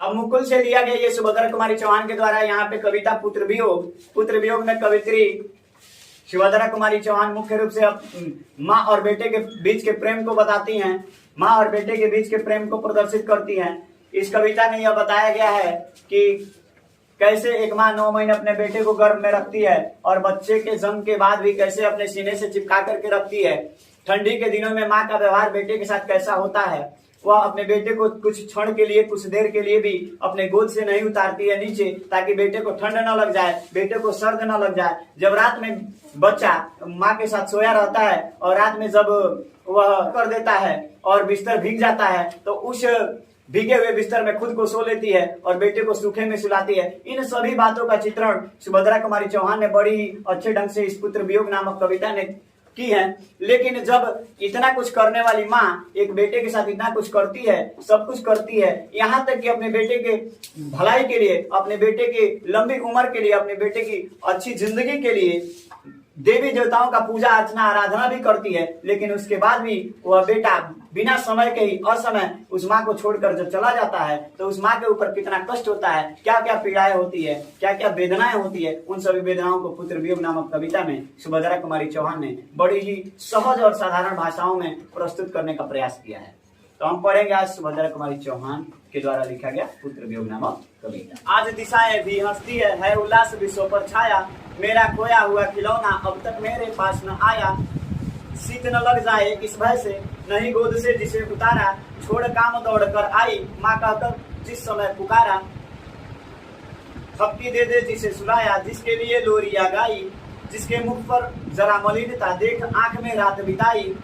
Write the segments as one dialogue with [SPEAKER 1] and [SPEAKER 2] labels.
[SPEAKER 1] अब मुकुल से लिया गया ये सुभद्रा कुमारी चौहान के द्वारा यहाँ पे कविता पुत्र वियोग में कवित्री सुभद्रा कुमारी चौहान मुख्य रूप से माँ और बेटे के बीच के प्रेम को बताती हैं, माँ और बेटे के बीच के प्रेम को प्रदर्शित करती हैं। इस कविता में यह बताया गया है कि कैसे एक माँ 9 महीने अपने बेटे को गर्भ में रखती है और बच्चे के जन्म के बाद भी कैसे अपने सीने से चिपका करके रखती है। ठंडी के दिनों में माँ का व्यवहार बेटे के साथ कैसा होता है, वह अपने बेटे को कुछ क्षण के लिए, कुछ देर के लिए भी अपने गोद से नहीं उतारती है नीचे, ताकि बेटे को ठंड न लग जाए, बेटे को सर्द न लग जाए। जब रात में बच्चा माँ के साथ सोया रहता है और रात में जब वह कर देता है और बिस्तर भीग जाता है तो उस भीगे हुए बिस्तर में खुद को सो लेती है और बेटे को सूखे में सुलाती है। इन सभी बातों का चित्रण सुभद्रा कुमारी चौहान ने बड़ी ही अच्छे ढंग से इस पुत्र वियोग नामक कविता ने की है। लेकिन जब इतना कुछ करने वाली माँ एक बेटे के साथ इतना कुछ करती है, सब कुछ करती है, यहाँ तक कि अपने बेटे के भलाई के लिए, अपने बेटे की लंबी उम्र के लिए, अपने बेटे की अच्छी जिंदगी के लिए देवी देवताओं का पूजा अर्चना आराधना भी करती है, लेकिन उसके बाद भी वह बेटा बिना समय के ही असमय उस माँ को छोड़कर जब चला जाता है तो उस माँ के ऊपर कितना कष्ट होता है, क्या क्या पीड़ाएं होती है, क्या क्या वेदनाएं होती है। उन सभी वेदनाओं को पुत्र वियोग नामक कविता में सुभद्रा कुमारी चौहान ने बड़ी ही सहज और साधारण भाषाओं में प्रस्तुत करने का प्रयास किया है। तो हम पढ़ेंगे आज सुभद्रा कुमारी चौहान के द्वारा लिखा गया पुत्र वियोग नामक कविता। आज दिशाएं भी हंसती है उल्लास विश्व पर छाया, मेरा खोया हुआ खिलौना अब तक मेरे पास न आया। शीत न लग जाए इस भय से नहीं गोद से जिसे उतारा, छोड़ काम दौड़ कर आई माँ कहकर जिस समय पुकारा। थपकी दे दे जिसे सुलाया, जिसके लिए लोरिया गाई, जिसके मुख पर जरा मलिनता देख आंख में रात बिताई,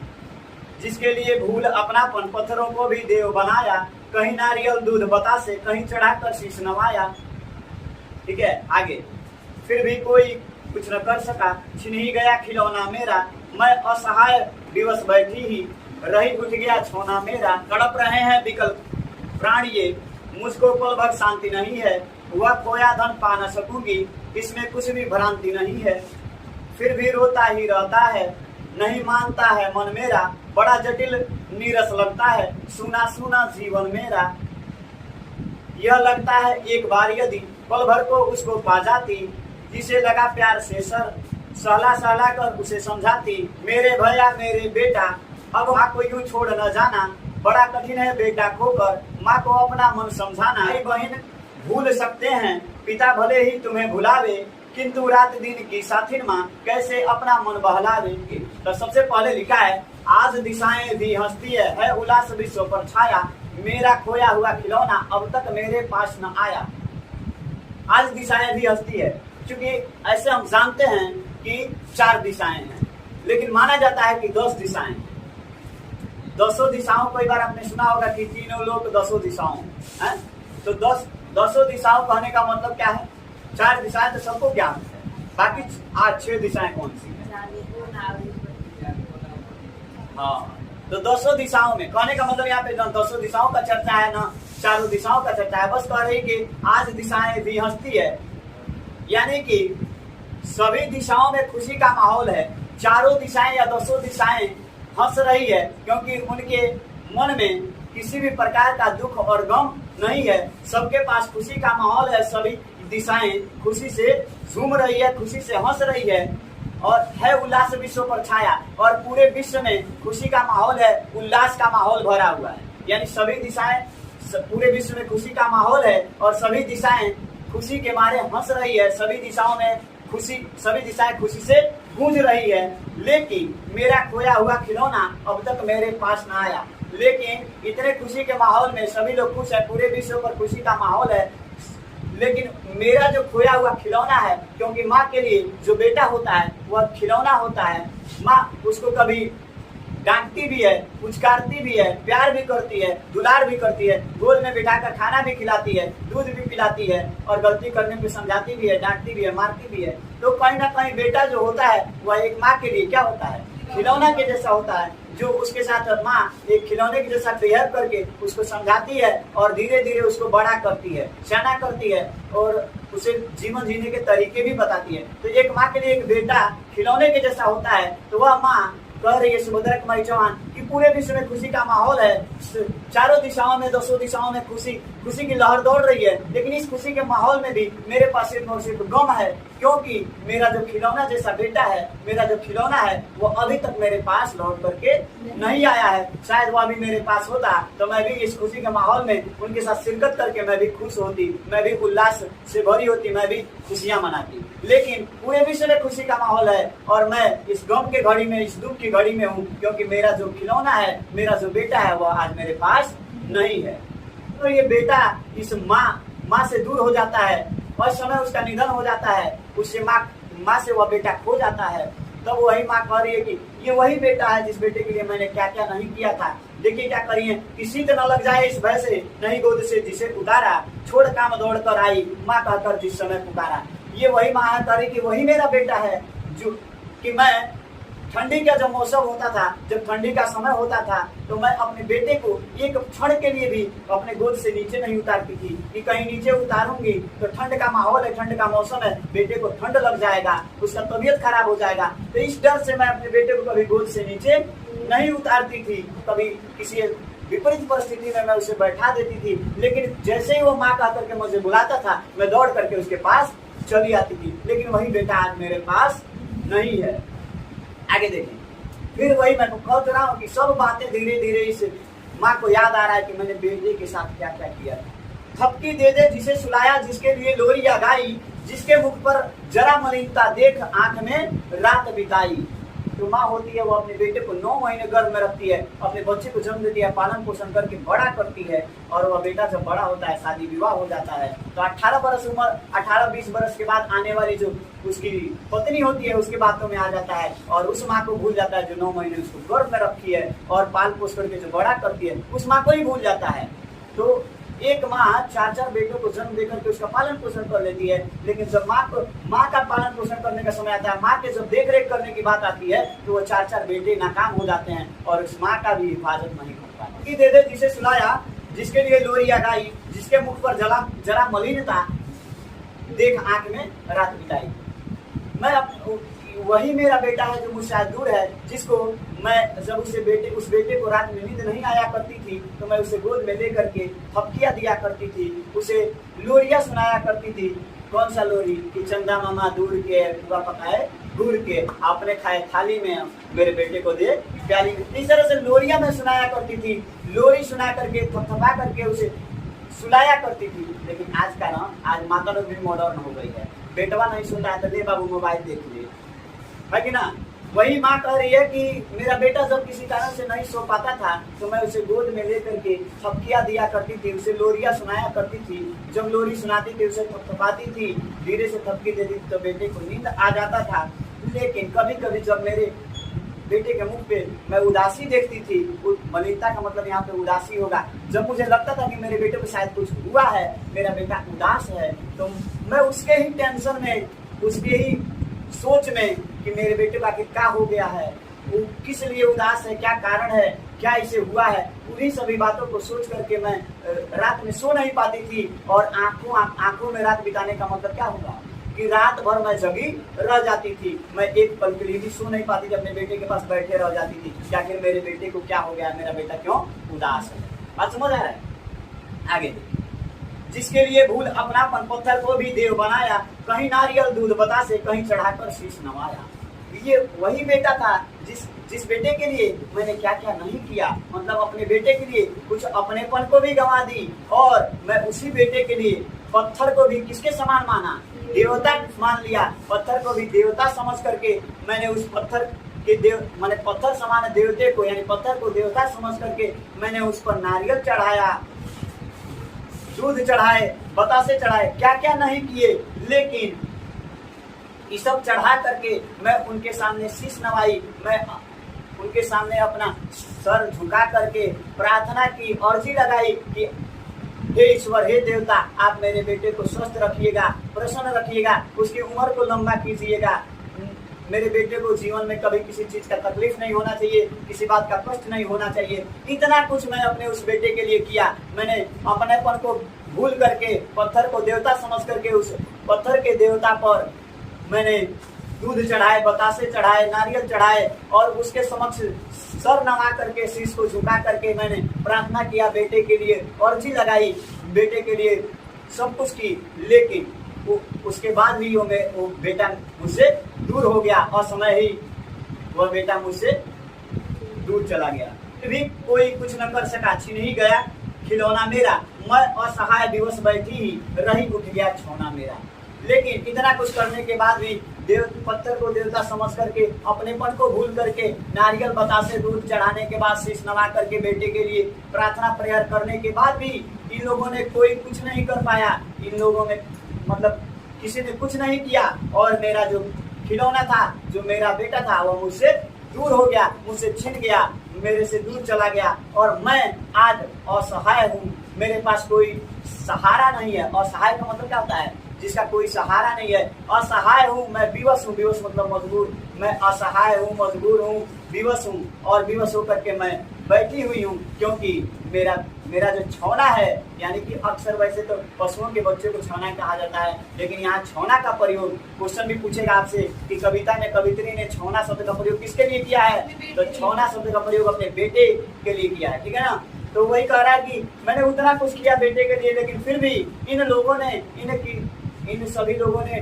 [SPEAKER 1] जिसके लिए भूल अपनापन पत्थरों को भी देव बनाया, कहीं नारियल दूध बतासे कहीं चढ़ाकर शीश नवाया। ठीक है, आगे। फिर भी कोई कुछ न कर सका, छिन ही गया खिलौना मेरा, मैं असहाय दिवस बैठी ही रही उठ गया छोना मेरा। तड़प रहे हैं विकल प्राण ये, मुझको पल भर शांति नहीं है, वह खोया धन पा न सकूंगी, इसमें कुछ भी भ्रांति नहीं है। फिर भी रोता ही रहता है, नहीं मानता है मन मेरा, बड़ा जटिल नीरस लगता है सुना सुना जीवन मेरा। यह लगता है एक बार यदि पल भर को उसको पा जाती, जिसे लगा प्यार से सर सहला सहला कर उसे समझाती। मेरे भैया मेरे बेटा अब माँ को यूं छोड़ न जाना, बड़ा कठिन है बेटा खोकर माँ को अपना मन समझाना। भाई बहन भूल सकते हैं पिता भले ही तुम्हें भुलावे, किंतु रात दिन की साथिन माँ कैसे अपना मन बहलावे। तो सबसे पहले लिखा है आज दिशाएं भी हंसती है उल्लास विश्व पर छाया, मेरा खोया हुआ खिलौना अब तक मेरे पास न आया। आज दिशाएं भी हंसती है, क्योंकि ऐसे हम जानते हैं कि 4 दिशाएं हैं, लेकिन माना जाता है कि 10 दिशाएं। 10 दिशाओं को एक बार आपने सुना होगा कि तीनों लोग 10 दिशाओं हैं। तो 10 दिशाओं कहने का मतलब क्या है? 4 दिशाएं तो सबको ज्ञान है, बाकी 6 दिशाएं कौन सी है? हाँ, तो 10 दिशाओं में कहने का मतलब यहाँ पे 10 दिशाओं का चर्चा है ना, 4 दिशाओं का चर्चा है। बस कह रही कि आज दिशाएं भी हंसती है, यानी कि सभी दिशाओं में खुशी का माहौल है। 4 दिशाएं या 10 दिशाएं हंस रही है, क्योंकि उनके मन में किसी भी प्रकार का दुख और गम नहीं है। सबके पास खुशी का माहौल है, सभी दिशाएं खुशी से झूम रही है, खुशी से हंस रही है और है उल्लास विश्व पर छाया। और पूरे विश्व में खुशी का माहौल है, उल्लास का माहौल भरा हुआ है, यानी सभी दिशाएं, पूरे विश्व में खुशी का माहौल है और सभी दिशाएं खुशी के मारे हंस रही है। सभी दिशाओं में खुशी, सभी दिशाएं खुशी से गूंज रही है। लेकिन मेरा खोया हुआ खिलौना अब तक मेरे पास न आया। लेकिन इतने खुशी के माहौल में सभी लोग खुश है, पूरे विश्व पर खुशी का माहौल है, लेकिन मेरा जो खोया हुआ खिलौना है, क्योंकि माँ के लिए जो बेटा होता है वह खिलौना होता है। माँ उसको कभी डांटती भी है, पुचकारती भी है, प्यार भी करती है, दुलार भी करती है, गोद में बिठाकर खाना भी खिलाती है, दूध भी पिलाती है और गलती करने पे समझाती भी है, डांटती भी है, मारती भी है। तो कहीं ना कहीं बेटा जो होता है वह एक माँ के लिए क्या होता है? खिलौना के जैसा होता है, जो उसके साथ माँ एक खिलौने के जैसा बिहेव करके उसको समझाती है और धीरे धीरे उसको बड़ा करती है, सियाना करती है और उसे जीवन जीने के तरीके भी बताती है। तो एक माँ के लिए एक बेटा खिलौने के जैसा होता है, तो वह माँ कह रही है सुभद्रा कुमारी चौहान कि पूरे विश्व में खुशी का माहौल है, चारों दिशाओं में, 200 दिशाओं में खुशी की लहर दौड़ रही है, लेकिन इस खुशी के माहौल में भी मेरे पास सिर्फ और सिर्फ गम है, क्योंकि मेरा जो खिलौना जैसा बेटा है, मेरा जो खिलौना है वो अभी तक मेरे पास लौट करके नहीं आया है। शायद वो अभी मेरे पास होता तो मैं भी इस खुशी के माहौल में उनके साथ शिरकत करके मैं भी खुश होती, मैं भी उल्लास से भरी होती, मैं भी खुशियां मनाती। लेकिन पूरे विश्व में खुशी का माहौल है और मैं इस गम के घड़ी में, इस दुख की घड़ी में हूँ, क्योंकि मेरा जो खिलौना है, मेरा जो बेटा है, वो आज मेरे पास नहीं है। तो ये बेटा इस माँ से दूर हो जाता है और समय उसका निधन हो जाता है, उससे माँ से वह बेटा खो जाता है। तब वही माँ कह रही है कि ये वही बेटा है जिस बेटे के लिए मैंने क्या क्या नहीं किया था। देखिए क्या करिए, किसी तो न लग जाए इस भय से, नहीं गोद से जिसे उतारा, छोड़ काम दौड़ कर आई, माँ कहकर जिस समय पुकारा। ये वही माँ है, कह रही कि वही मेरा बेटा है जो कि मैं ठंडी का जब मौसम होता था, जब ठंडी का समय होता था, तो मैं अपने बेटे को एक क्षण के लिए भी अपने गोद से नीचे नहीं उतारती थी कि कहीं नीचे उतारूंगी तो ठंड का माहौल है, ठंड का मौसम है, बेटे को ठंड लग जाएगा, उसका तबीयत खराब हो जाएगा। तो इस डर से मैं अपने बेटे को कभी गोद से नीचे नहीं उतारती थी, कभी किसी विपरीत परिस्थिति में मैं उसे बैठा देती थी। लेकिन जैसे ही वो माँ कह करके मुझे बुलाता था, मैं दौड़ करके उसके पास चली आती थी। लेकिन वही बेटा आज मेरे पास नहीं है। आगे देखें, फिर वही मैं कह रहा हूँ कि सब बातें धीरे धीरे इस माँ को याद आ रहा है कि मैंने बेटे के साथ क्या क्या किया था। थपकी दे दे जिसे सुलाया, जिसके लिए लोरिया गाई, जिसके मुख पर जरा मलिनता देख आंख में रात बिताई। जो माँ होती है वो अपने बेटे को 9 महीने गर्भ में रखती है, अपने बच्चे को जन्म देती है, पालन पोषण करके बड़ा करती है, और वह बेटा जब बड़ा होता है, शादी विवाह हो जाता है, तो 18 बरस उम्र, 18-20 बरस के बाद आने वाली जो उसकी पत्नी होती है उसके बातों में आ जाता है और उस माँ को भूल जाता है जो 9 महीने उसको गर्भ में रखी है और पाल पोष करके जो बड़ा करती है, उस माँ को ही भूल जाता है। तो एक माँ 4-4 बेटों को जन्म देकर के उसका पालन पोषण कर लेती है, लेकिन जब माँ का पालन पोषण करने का समय आता है, माँ के जब देख रेख करने की बात आती है, तो वो 4-4 बेटे नाकाम हो जाते हैं और उस माँ का भी हिफाजत नहीं कर पाते। दे दे जिसे सुलाया, जिसके लिए लोरिया गाई, जिसके मुख पर जरा मलिनता देख आंख में रात बिताई। मैं वही मेरा बेटा है जो मुझसे दूर है, जिसको मैं जब उस बेटे को रात में नींद नहीं आया करती थी तो मैं उसे गोद में लेकर के थपकियां दिया करती थी, उसे लोरिया सुनाया करती थी। कौन सा लोरी कि चंदा मामा दूर के पूरा पकाए दूर के, आपने खाए थाली में मेरे बेटे को दे प्याली। इस तरह से लोरिया में सुनाया करती थी, लोरी सुना करके थपथपा करके उसे सुलाया करती थी। लेकिन आज का ना, आज माता लोग भी मॉडर्न हो गई है, बेटवा नहीं सुनता है तो ले बाबू मोबाइल देख ले, है कि ना। वही माँ कह रही है कि मेरा बेटा जब किसी कारण से नहीं सो पाता था तो मैं उसे गोद में लेकर के थपकियां दिया करती थी, उसे लोरिया सुनाया करती थी। जब लोरी सुनाती थी उसे थपथपाती थी, धीरे से थपकी देती थी तो बेटे को नींद आ जाता था। लेकिन कभी कभी जब मेरे बेटे के मुख पे मैं उदासी देखती थी, मलिनता का मतलब यहाँ पे उदासी होगा, जब मुझे लगता था कि मेरे बेटे को शायद कुछ हुआ है, मेरा बेटा उदास है, तो मैं उसके ही टेंशन में, उसके ही सोच में कि मेरे बेटे का क्या हो गया है, वो किस लिए उदास है, क्या कारण है, क्या इसे हुआ है, उन्हीं सभी बातों को सोच करके मैं रात में सो नहीं पाती थी। और आंखों में रात बिताने का मतलब क्या होगा कि रात भर मैं जगी रह जाती थी, मैं एक पल के लिए भी सो नहीं पाती थी, अपने बेटे के पास बैठे रह जाती थी कि आखिर मेरे बेटे को क्या हो गया, मेरा बेटा क्यों उदास है। बात समझ आ रहा है? आगे जिसके लिए भूल अपनापन पत्थर को भी देव बनाया, कहीं नारियल दूध बतासे, कहीं चढ़ाकर शीश नवाया। ये वही बेटा था जिस बेटे के लिए मैंने क्या क्या नहीं किया, मतलब अपने बेटे के लिए कुछ अपनेपन को भी गंवा दी, और मैं उसी बेटे के लिए पत्थर को भी किसके समान माना, देवता मान लिया। पत्थर को भी देवता समझ करके मैंने उस पत्थर के मैंने पत्थर समान देवते को, यानी पत्थर को देवता समझ करके मैंने उस पर नारियल चढ़ाया, दूध चढ़ाए, बतासे चढ़ाए, क्या क्या नहीं किए, लेकिन ये सब चढ़ा करके मैं उनके सामने शीश नवाई, मैं उनके सामने अपना सर झुका करके प्रार्थना की, अर्जी लगाई कि हे ईश्वर, हे देवता, आप मेरे बेटे को स्वस्थ रखिएगा, प्रसन्न रखिएगा, उसकी उम्र को लंबा कीजिएगा, मेरे बेटे को जीवन में कभी किसी चीज का तकलीफ नहीं होना चाहिए, किसी बात का कष्ट नहीं होना चाहिए। इतना कुछ मैं अपने उस बेटे के लिए किया। मैंने अपनेपन को भूल करके पत्थर को देवता समझ करके उस पत्थर के देवता पर मैंने दूध चढ़ाए, बतासे चढ़ाए, नारियल चढ़ाए और उसके समक्ष सर नवा करके, शीश को झुका करके मैंने प्रार्थना किया बेटे के लिए, अर्जी लगाई बेटे के लिए, सब कुछ की। लेकिन उसके बाद भी वो बेटा मुझसे दूर हो गया, असमय ही वह बेटा मुझसे दूर चला गया। फिर भी कोई कुछ न कर सका, छीन ही गया खिलौना मेरा, मैं असहाय दिवस बैठी ही रही, उठ गया छौना मेरा। लेकिन इतना कुछ करने के बाद भी पत्थर को देवता समझ करके, अपनेपन को भूल करके, नारियल बतासे दूध चढ़ाने के बाद, शीश नवा करके बेटे के लिए प्रार्थना प्रेयर करने के बाद भी इन लोगों ने कोई कुछ नहीं कर पाया। इन लोगों ने मतलब किसी ने कुछ नहीं किया और मेरा जो खिलौना था, जो मेरा बेटा था, वो मुझसे दूर हो गया, मुझसे छिन गया, मेरे से दूर चला गया और मैं आज असहाय हूँ। मेरे पास कोई सहारा नहीं है। असहाय का मतलब क्या होता है? जिसका कोई सहारा नहीं है। असहाय हूँ, मैं विवश हूँ। विवश मतलब मजबूर। मैं असहाय हूँ, मजबूर हूँ, विवश हूँ और विवश होकर के मैं बैठी हुई हूँ, क्योंकि मेरा जो छौना है, यानी कि अक्सर वैसे तो पशुओं के बच्चे को छौना कहा जाता है, लेकिन यहाँ छौना का प्रयोग, क्वेश्चन भी पूछेगा आपसे कि कवित्री ने छौना शब्द का प्रयोग किसके लिए किया है? तो छौना शब्द का प्रयोग अपने बेटे के लिए किया है, ठीक है ना। तो वही कह रहा है कि मैंने उतना कुछ किया बेटे के लिए, लेकिन फिर भी इन लोगों ने, इन सभी लोगों ने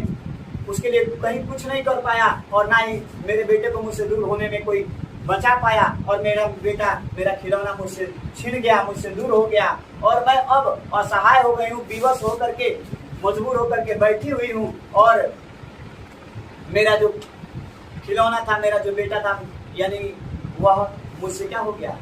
[SPEAKER 1] उसके लिए कहीं कुछ नहीं कर पाया और ना ही मेरे बेटे को मुझसे दूर होने में कोई बचा पाया और मेरा बेटा, मेरा खिलौना मुझसे छिन गया, मुझसे दूर हो गया और मैं अब असहाय हो गई हूँ, विवश होकर के, मजबूर होकर के बैठी हुई हूँ और मेरा जो खिलौना था, मेरा जो बेटा था, यानी वह मुझसे क्या हो गया?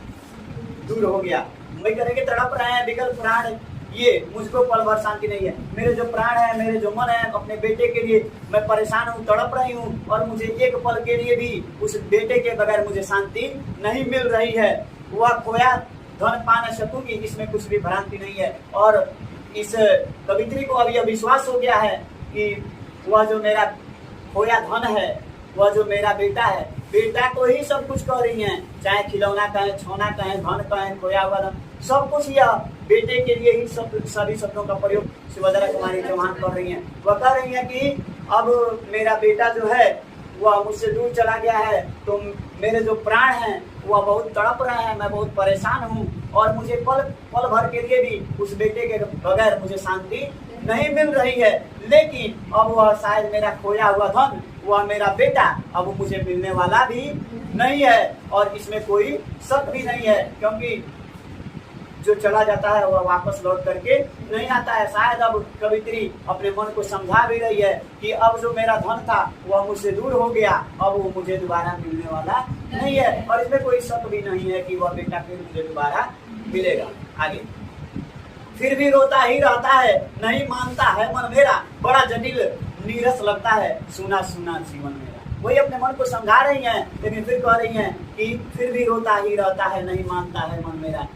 [SPEAKER 1] दूर हो गया। वही करेंगे, तड़प रहे हैं विकल प्राण, ये मुझको पल भर शांति नहीं है। मेरे जो प्राण है, मेरे जो मन है, अपने बेटे के लिए मैं परेशान हूँ, तड़प रही हूँ और मुझे एक पल के लिए भी उस बेटे के बगैर मुझे शांति नहीं मिल रही है। वह खोया धन पा न सकूंगी, इसमें कुछ भी भ्रांति नहीं है। और इस कवित्री को अभी विश्वास हो गया है कि वह जो मेरा खोया धन है, वह जो मेरा बेटा है, बेटा को ही सब कुछ कह रही है, चाहे खिलौना कहें, छौना कहें, धन कहें, खोया हुआ धन, सब कुछ यह बेटे के लिए ही सभी शब्दों का प्रयोग सुभद्रा कुमारी चौहान कर रही हैं। वह कह रही हैं कि अब मेरा बेटा जो है वह मुझसे दूर चला गया है, तो मेरे जो प्राण हैं वह बहुत तड़प रहे हैं, मैं बहुत परेशान हूँ और मुझे पल भर के लिए भी उस बेटे के बगैर मुझे शांति नहीं मिल रही है। लेकिन अब वह शायद मेरा खोया हुआ धन, वह मेरा बेटा अब मुझे मिलने वाला भी नहीं है और इसमें कोई शक भी नहीं है, क्योंकि जो चला जाता है वह वापस लौट करके नहीं आता है। शायद अब कवित्री अपने मन को समझा भी रही है कि अब जो मेरा धन था वह मुझसे दूर हो गया, अब वो मुझे दोबारा मिलने वाला नहीं है और इसमें कोई शक भी नहीं है कि वह बेटा फिर मुझे दोबारा मिलेगा। आगे, फिर भी रोता ही रहता है, नहीं मानता है मन मेरा, बड़ा जटिल नीरस लगता है, सुना सुना जीवन मेरा। वही अपने मन को समझा रही हैं, लेकिन फिर कह रही हैं कि फिर भी रोता ही रहता है, नहीं मानता है मन मेरा।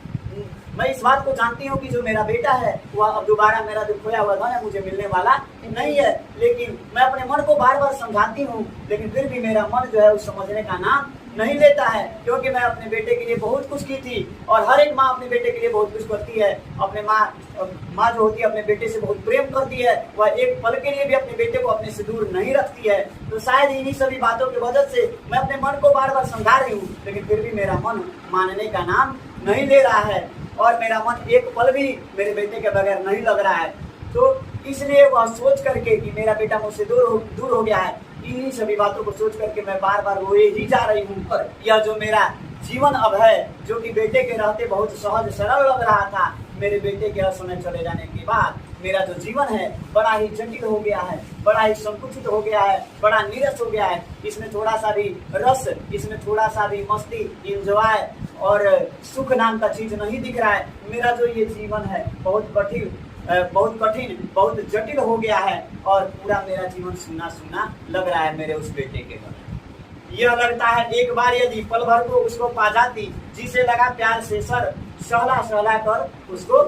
[SPEAKER 1] मैं इस बात को जानती हूँ कि जो मेरा बेटा है वह अब दोबारा, मेरा जो खोया हुआ धन है, मुझे मिलने वाला नहीं है, लेकिन मैं अपने मन को बार बार समझाती हूँ, लेकिन फिर भी मेरा मन जो है उस समझने का नाम नहीं लेता है, क्योंकि मैं अपने बेटे के लिए बहुत कुछ की थी और हर एक माँ अपने बेटे के लिए बहुत कुछ करती है। अपने माँ जो होती है अपने बेटे से बहुत प्रेम करती है, वह एक पल के लिए भी अपने बेटे को अपने से दूर नहीं रखती है। तो शायद इन्हीं सभी बातों की वजह से मैं अपने मन को बार बार समझा रही हूँ, लेकिन फिर भी मेरा मन मानने का नाम नहीं ले रहा है और मेरा मन एक पल भी मेरे बेटे के बगैर नहीं लग रहा है। तो इसलिए वह सोच करके कि मेरा बेटा मुझसे दूर हो गया है, इन्हीं सभी बातों को सोच करके मैं बार बार रोए ही जा रही हूँ। और यह जो मेरा जीवन अब है, जो कि बेटे के रहते बहुत सहज सरल लग रहा था, मेरे बेटे के असमय चले जाने के बाद मेरा जो जीवन है बड़ा ही जटिल हो गया है, बड़ा ही संकुचित हो गया है, बड़ा नीरस हो गया है। इसमें थोड़ा सा भी रस, इसमें थोड़ा सा भी मस्ती, इंजॉय और सुख नाम का चीज नहीं दिख रहा है। मेरा जो ये जीवन है बहुत कठिन, बहुत जटिल हो गया है और पूरा मेरा जीवन सुना सुना लग रहा है मेरे उस बेटे के घर। यह लगता है एक बार यदि पल भर को उसको पा जाती, जिसे लगा प्यार से सर सहला कर उसको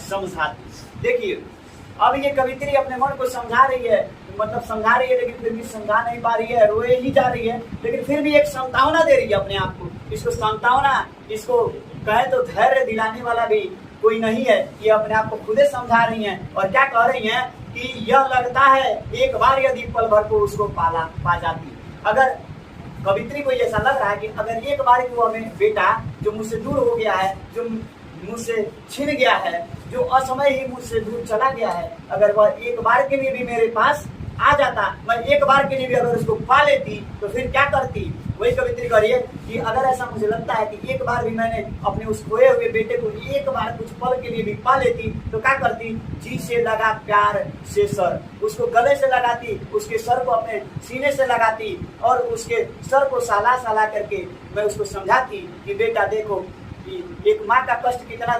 [SPEAKER 1] समझाती। देखिए, अब ये कवित्री अपने मन को समझा रही है, मतलब समझा रही है, लेकिन फिर भी समझा नहीं पा रही है, रोए ही जा रही है, लेकिन फिर भी एक सांत्वना दे रही है अपने आप को। इसको सांत्वना, इसको कहे तो धैर्य दिलाने वाला भी कोई नहीं है, ये अपने आप को खुदे समझा रही हैं और क्या कह रही हैं कि यह लगता है एक बार यदि पल भर को उसको पा जाती। अगर कवित्री को ऐसा लग रहा है कि अगर एक बार को हमें बेटा जो मुझसे दूर हो गया है, जो मुझसे छिन गया है, जो असमय ही मुझसे दूर चला गया है, अगर वह एक बार के लिए भी मेरे पास आ जाता, मैं एक बार के लिए भी अगर उसको पा लेती तो फिर क्या करती। वही कवित्री कह रही है कि अगर ऐसा मुझे लगता है कि एक बार भी मैंने अपने उस खोए हुए बेटे को एक बार कुछ पल के लिए भी पा लेती तो क्या करती, जी से लगा प्यार से सर, उसको गले से लगाती, उसके सर को अपने सीने से लगाती और उसके सर को साला साला करके मैं उसको समझाती कि बेटा देखो एक माँ का कष्ट कितना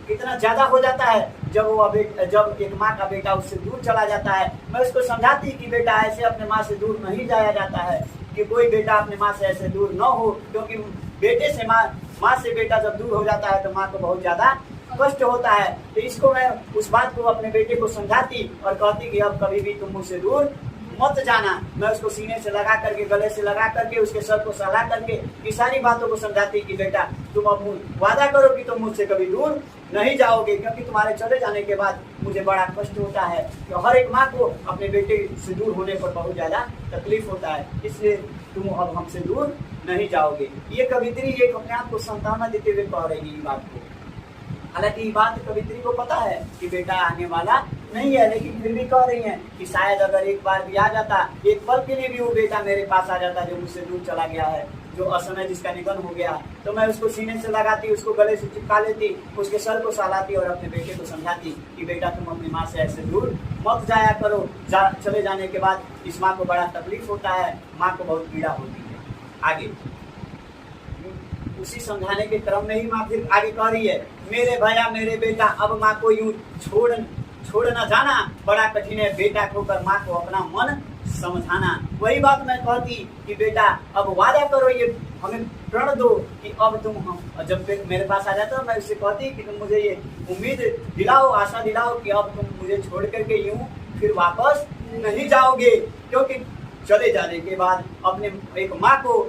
[SPEAKER 1] कितना ज्यादा हो जाता है जब एक माँ का बेटा उससे दूर चला जाता है। मैं उसको समझाती कि बेटा ऐसे अपने माँ से दूर नहीं जाया जाता है, कि कोई बेटा अपने माँ से ऐसे दूर न हो, क्योंकि बेटे से माँ से बेटा जब दूर हो जाता है तो माँ को बहुत ज्यादा कष्ट होता है। तो इसको मैं उस बात को अपने बेटे को समझाती और कहती कि अब कभी भी तुम मुझसे दूर मत जाना। मैं उसको सीने से लगा करके, गले से लगा करके, उसके सर को सहला करके ये सारी बातों को समझाती कि बेटा तुम अब वादा करो कि तुम मुझसे कभी दूर नहीं जाओगे, क्योंकि तुम्हारे चले जाने के बाद मुझे बड़ा कष्ट होता है। तो हर एक माँ को अपने बेटे से दूर होने पर बहुत ज्यादा तकलीफ होता है, इसलिए तुम अब हमसे दूर नहीं जाओगे। ये कवित्री एक अपने आप को सांत्वना देते हुए कह रही है बात को। हालांकि ये बात कवित्री को पता है कि बेटा आने वाला नहीं है, लेकिन फिर भी कह रही हैं कि शायद अगर एक बार भी आ जाता, एक पल के लिए भी वो बेटा मेरे पास आ जाता जो मुझसे दूर चला गया है, जो असमय जिसका निधन हो गया, तो मैं उसको सीने से लगाती, उसको गले से चिपका लेती, उसके सर को सहलाती और अपने बेटे को समझाती कि बेटा तुम अपनी माँ से ऐसे दूर मत जाया करो। चले जाने के बाद इस माँ को बड़ा तकलीफ होता है, माँ को बहुत पीड़ा होती है। आगे उसी समझाने के क्रम में ही माँ फिर आगे कह रही है, मेरे भैया मेरे बेटा अब माँ को यूं छोड़ न जाना, बड़ा कठिन है बेटा खोकर माँ को अपना मन समझाना। वही बात मैं कहती कि बेटा अब वादा करो, ये हमें प्रण दो कि अब तुम हम जब मेरे पास आ जाता मैं उससे कहती कि तुम मुझे ये उम्मीद दिलाओ, आशा दिलाओ कि अब तुम मुझे छोड़ करके यूं फिर वापस नहीं जाओगे, क्योंकि चले जाने के बाद अपने एक माँ को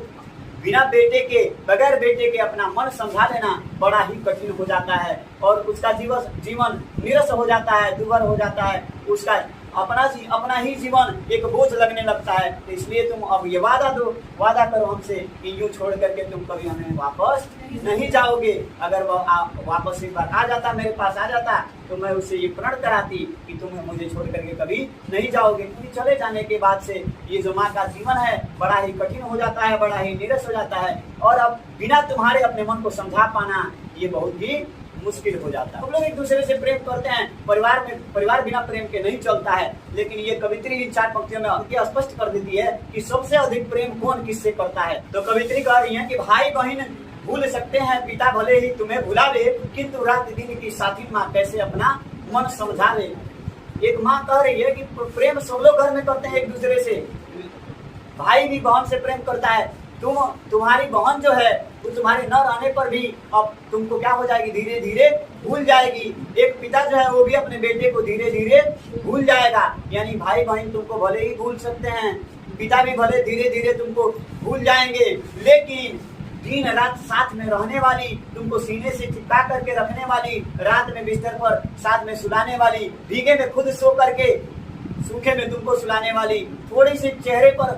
[SPEAKER 1] बिना बेटे के, बगैर बेटे के अपना मन समझा लेना बड़ा ही कठिन हो जाता है और उसका जीवन निरस हो जाता है, दुर्भर हो जाता है, उसका अपना ही जीवन एक बोझ लगने लगता है। तो इसलिए तुम अब ये वादा करो हमसे कि यूं छोड़ करके तुम कभी हमें वापस नहीं जाओगे। अगर वह वापस एक बार आ जाता, मेरे पास आ जाता, तो मैं उससे ये प्रण कराती कि तुम मुझे छोड़ करके कभी नहीं जाओगे, क्योंकि चले जाने के बाद से ये जो माँ का जीवन है बड़ा ही कठिन हो जाता है, बड़ा ही नीरस हो जाता है और अब बिना तुम्हारे अपने मन को समझा पाना ये बहुत ही मुश्किल हो जाता है। हम लोग एक दूसरे से प्रेम करते हैं, परिवार बिना प्रेम के नहीं चलता है, लेकिन ये कवित्री इन 4 पंक्तियों में स्पष्ट कर देती है कि सबसे अधिक प्रेम कौन किससे करता है। तो कवित्री कह रही है कि भाई बहन भूल सकते हैं, पिता भले ही तुम्हें भुला ले, किंतु रात दिन की साथी माँ कैसे अपना मन समझा ले। एक माँ कह रही है कि प्रेम सब लोग घर में करते हैं एक दूसरे से, भाई भी बहन से प्रेम करता है, तुम्हारी बहन जो है वो तुम्हारे न रहने पर भी अब तुमको क्या हो जाएगी, धीरे धीरे भूल जाएगी। एक पिता जो है वो भी अपने बेटे को धीरे धीरे भूल जाएगा। यानी भाई बहन तुमको भले ही भूल सकते हैं, पिता भी भले धीरे धीरे तुमको भूल जाएंगे, लेकिन दिन रात साथ में रहने वाली, तुमको सीने से चिपका करके रखने वाली, रात में बिस्तर पर साथ में सुलाने वाली, भीगे में खुद सो करके सूखे में तुमको सुलाने वाली, थोड़ी सी चेहरे पर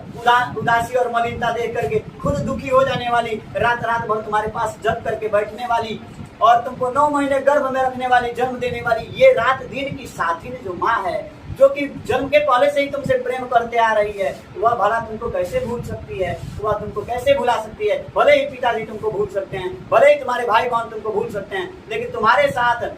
[SPEAKER 1] उदासी और मलिनता देख करके खुद दुखी हो जाने वाली, रात भर तुम्हारे पास जग करके बैठने वाली और तुमको 9 महीने गर्भ में रखने वाली, जन्म देने वाली, ये रात दिन की साथी जो माँ है, जो कि जन्म के पहले से ही तुमसे प्रेम करते आ रही है, वह भला तुमको कैसे भूल सकती है, वह तुमको कैसे भुला सकती है। भले ही पिताजी तुमको भूल सकते हैं, भले ही तुम्हारे भाई बहन तुमको भूल सकते हैं, लेकिन तुम्हारे साथ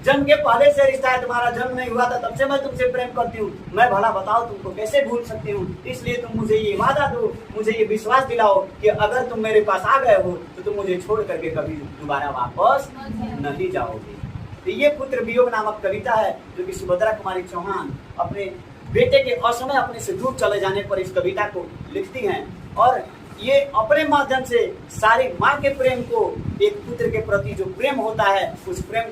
[SPEAKER 1] जन्म के पहले से रिश्ता है, तुम्हारा जन्म नहीं हुआ था तब से मैं तुमसे प्रेम करती हूँ, मैं भला बताओ तुमको कैसे भूल सकती हूँ। इसलिए तुम मुझे ये वादा दो, मुझे ये विश्वास दिलाओ कि अगर तुम मेरे पास आ गए हो तो तुम मुझे छोड़ करके कभी दोबारा वापस नहीं जाओगे। तो ये पुत्र वियोग नामक कविता है जो कि सुभद्रा कुमारी चौहान अपने बेटे के असमय अपने से दूर चले जाने पर इस कविता को लिखती हैं और ये अपने माध्यम से सारी माँ के प्रेम को, एक पुत्र के प्रति जो प्रेम होता है उस प्रेम